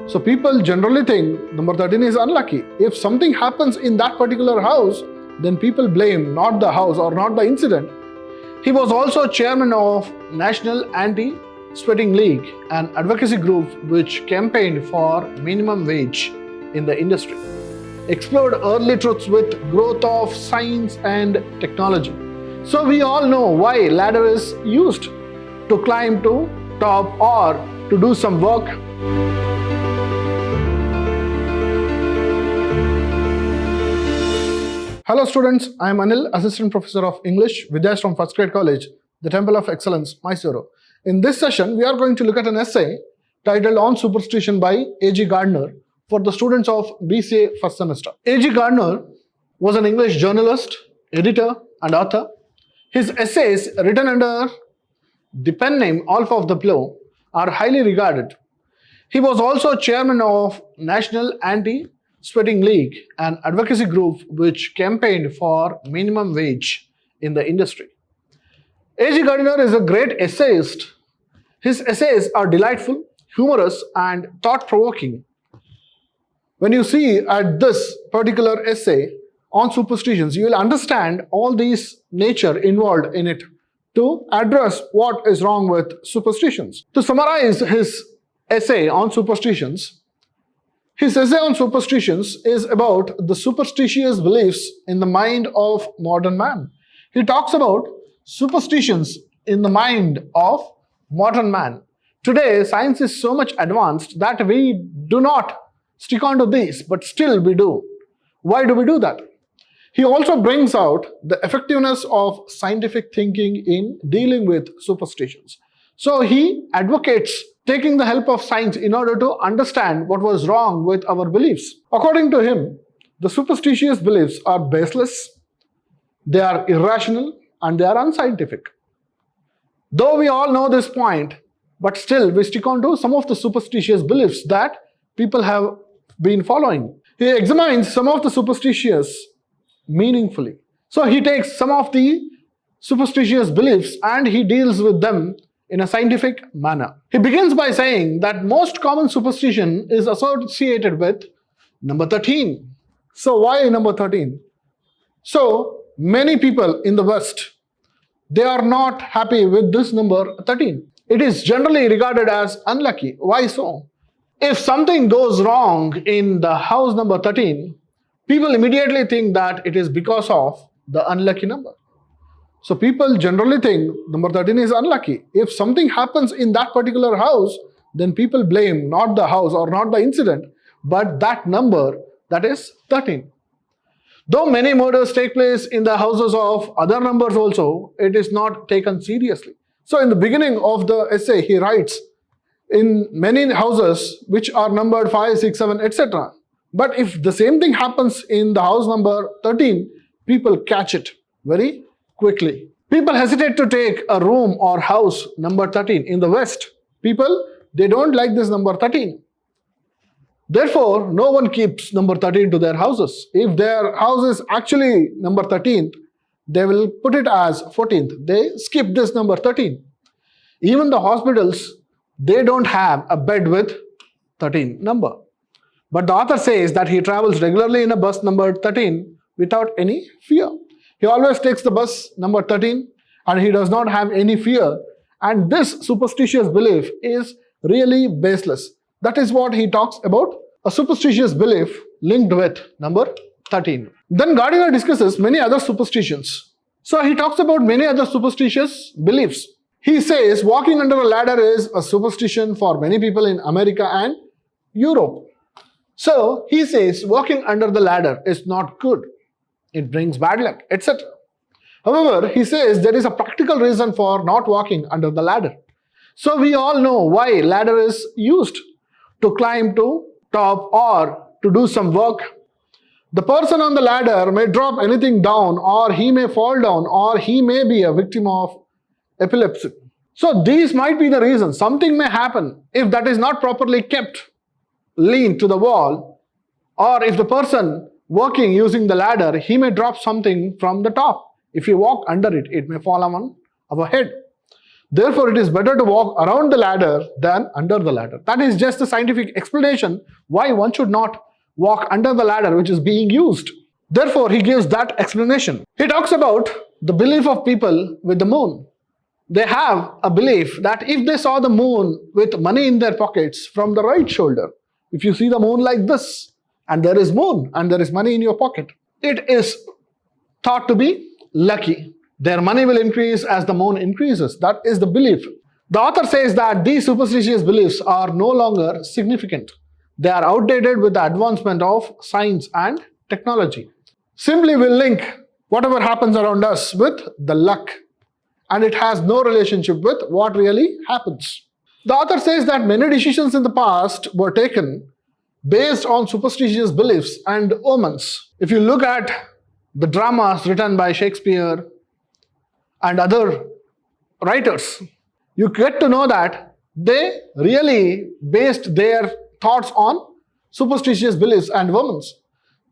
So people generally think number 13 is unlucky. If something happens in that particular house, then people blame not the house or not the incident. He was also chairman of National Anti-Sweating League, an advocacy group which campaigned for minimum wage in the industry. Explored early truths with growth of science and technology. So we all know why ladder is used to climb to top or to do some work. Hello students, I am Anil, Assistant Professor of English, Vidhyaashram First Grade College, the Temple of Excellence, MYSURU. In this session, we are going to look at an essay titled On Superstition by A.G. Gardner for the students of BCA first semester. A.G. Gardner was an English journalist, editor and author. His essays written under the pen name Alpha of the Blow are highly regarded. He was also chairman of National Anti-Sweating League, an advocacy group which campaigned for minimum wage in the industry. A.G. Gardner is a great essayist. His essays are delightful, humorous and thought-provoking. When you see at this particular essay on superstitions, you will understand all these nature involved in it to address what is wrong with superstitions. To summarize his essay on superstitions, his essay on superstitions is about the superstitious beliefs in the mind of modern man. He talks about superstitions in the mind of modern man. Today, science is so much advanced that we do not stick on to these, but still we do. Why do we do that? He also brings out the effectiveness of scientific thinking in dealing with superstitions. So he advocates taking the help of science in order to understand what was wrong with our beliefs. According to him, the superstitious beliefs are baseless, they are irrational, and they are unscientific. Though we all know this point, but still we stick on to some of the superstitious beliefs that people have been following. He examines some of the superstitious meaningfully. So he takes some of the superstitious beliefs and he deals with them in a scientific manner. He begins by saying that most common superstition is associated with number 13. So why number 13? So many people in the West, they are not happy with this number 13. It is generally regarded as unlucky. Why so? If something goes wrong in the house number 13, people immediately think that it is because of the unlucky number. So people generally think number 13 is unlucky. If something happens in that particular house, then people blame not the house or not the incident, but that number, that is 13. Though many murders take place in the houses of other numbers also, it is not taken seriously. So in the beginning of the essay, he writes, in many houses which are numbered 5, 6, 7, etc. But if the same thing happens in the house number 13, people catch it very quickly. People hesitate to take a room or house number 13 in the West. People, they don't like this number 13. Therefore, no one keeps number 13 to their houses. If their house is actually number 13th, they will put it as 14th. They skip this number 13. Even the hospitals, they don't have a bed with 13 number. But the author says that he travels regularly in a bus number 13 without any fear. He always takes the bus number 13 and he does not have any fear. And this superstitious belief is really baseless. That is what he talks about, a superstitious belief linked with number 13. Then Gardner discusses many other superstitions. So he talks about many other superstitious beliefs. He says walking under a ladder is a superstition for many people in America and Europe. So he says walking under the ladder is not good. It brings bad luck, etc. However, he says there is a practical reason for not walking under the ladder. So we all know why ladder is used to climb to top or to do some work. The person on the ladder may drop anything down, or he may fall down, or he may be a victim of epilepsy. So these might be the reasons. Something may happen if that is not properly kept lean to the wall, or if the person working using the ladder, he may drop something from the top. If you walk under it, it may fall on our head. Therefore, it is better to walk around the ladder than under the ladder. That is just a scientific explanation why one should not walk under the ladder which is being used. Therefore, he gives that explanation. He talks about the belief of people with the moon. They have a belief that if they saw the moon with money in their pockets from the right shoulder, if you see the moon like this, and there is moon and there is money in your pocket, it is thought to be lucky. Their money will increase as the moon increases. That is the belief. The author says that these superstitious beliefs are no longer significant. They are outdated with the advancement of science and technology. Simply we'll link whatever happens around us with the luck, and it has no relationship with what really happens. The author says that many decisions in the past were taken based on superstitious beliefs and omens. If you look at the dramas written by Shakespeare and other writers, you get to know that they really based their thoughts on superstitious beliefs and omens.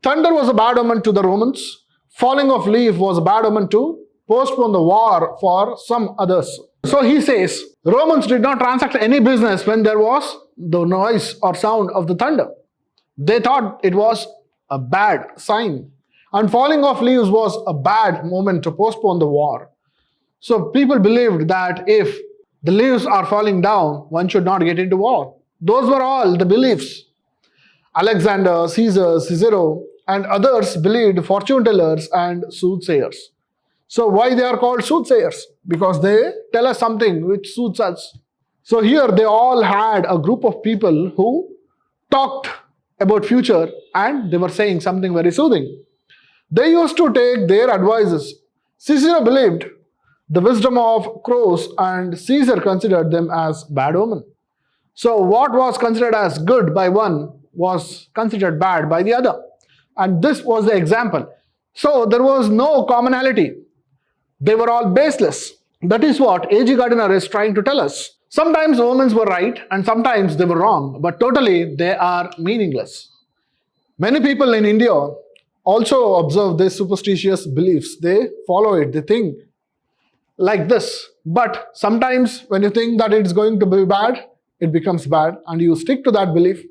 Thunder was a bad omen to the Romans. Falling of leaf was a bad omen to postpone the war for some others. So he says, Romans did not transact any business when there was the noise or sound of the thunder. They thought it was a bad sign. And falling of leaves was a bad moment to postpone the war. So people believed that if the leaves are falling down, one should not get into war. Those were all the beliefs. Alexander, Caesar, Cicero, and others believed fortune tellers and soothsayers. So why they are called soothsayers? Because they tell us something which suits us. So here they all had a group of people who talked about future and they were saying something very soothing. They used to take their advices. Cicero believed the wisdom of crows and Caesar considered them as bad omen. So what was considered as good by one was considered bad by the other. And this was the example. So there was no commonality. They were all baseless. That is what A.G. Gardiner is trying to tell us. Sometimes omens were right and sometimes they were wrong, but totally they are meaningless. Many people in India also observe these superstitious beliefs. They follow it, they think like this. But sometimes when you think that it's going to be bad, it becomes bad and you stick to that belief.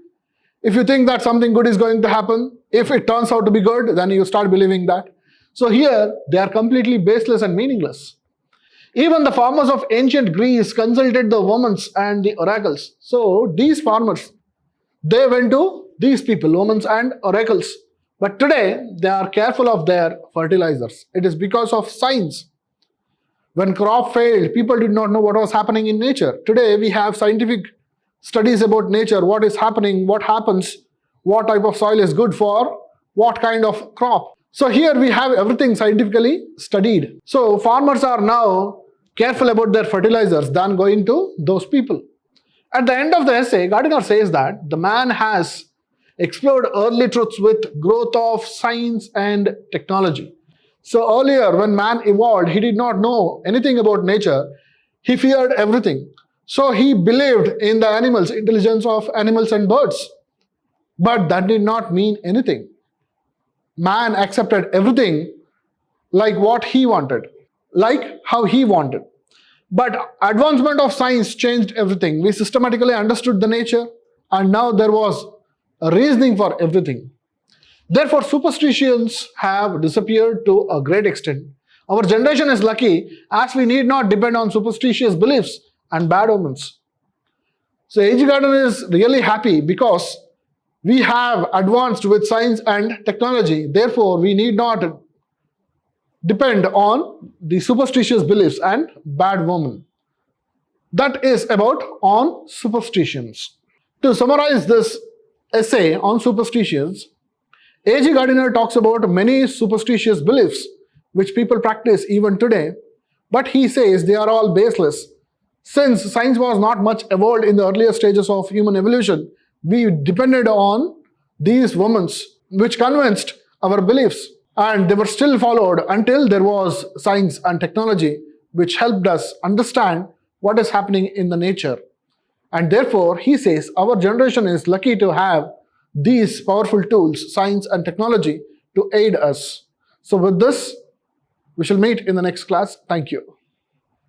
If you think that something good is going to happen, if it turns out to be good, then you start believing that. So here, they are completely baseless and meaningless. Even the farmers of ancient Greece consulted the omens and the oracles. So these farmers, they went to these people, omens and oracles. But today, they are careful of their fertilizers. It is because of science. When crop failed, people did not know what was happening in nature. Today, we have scientific studies about nature, what is happening, what happens, what type of soil is good for what kind of crop. So here we have everything scientifically studied. So farmers are now careful about their fertilizers than going to those people. At the end of the essay, Gardiner says that the man has explored early truths with growth of science and technology. So earlier when man evolved, he did not know anything about nature. He feared everything. So he believed in the animals, intelligence of animals and birds. But that did not mean anything. Man accepted everything like what he wanted, like how he wanted. But advancement of science changed everything. We systematically understood the nature and now there was a reasoning for everything. Therefore, superstitions have disappeared to a great extent. Our generation is lucky as we need not depend on superstitious beliefs and bad omens. So A.G. Gardiner is really happy because we have advanced with science and technology. Therefore, we need not depend on the superstitious beliefs and bad omen. That is about on superstitions. To summarize this essay on superstitions, A.G. Gardiner talks about many superstitious beliefs which people practice even today, but he says they are all baseless. Since science was not much evolved in the earlier stages of human evolution, we depended on these omens which convinced our beliefs, and they were still followed until there was science and technology which helped us understand what is happening in the nature. And therefore, he says our generation is lucky to have these powerful tools, science and technology, to aid us. So with this, we shall meet in the next class. Thank you.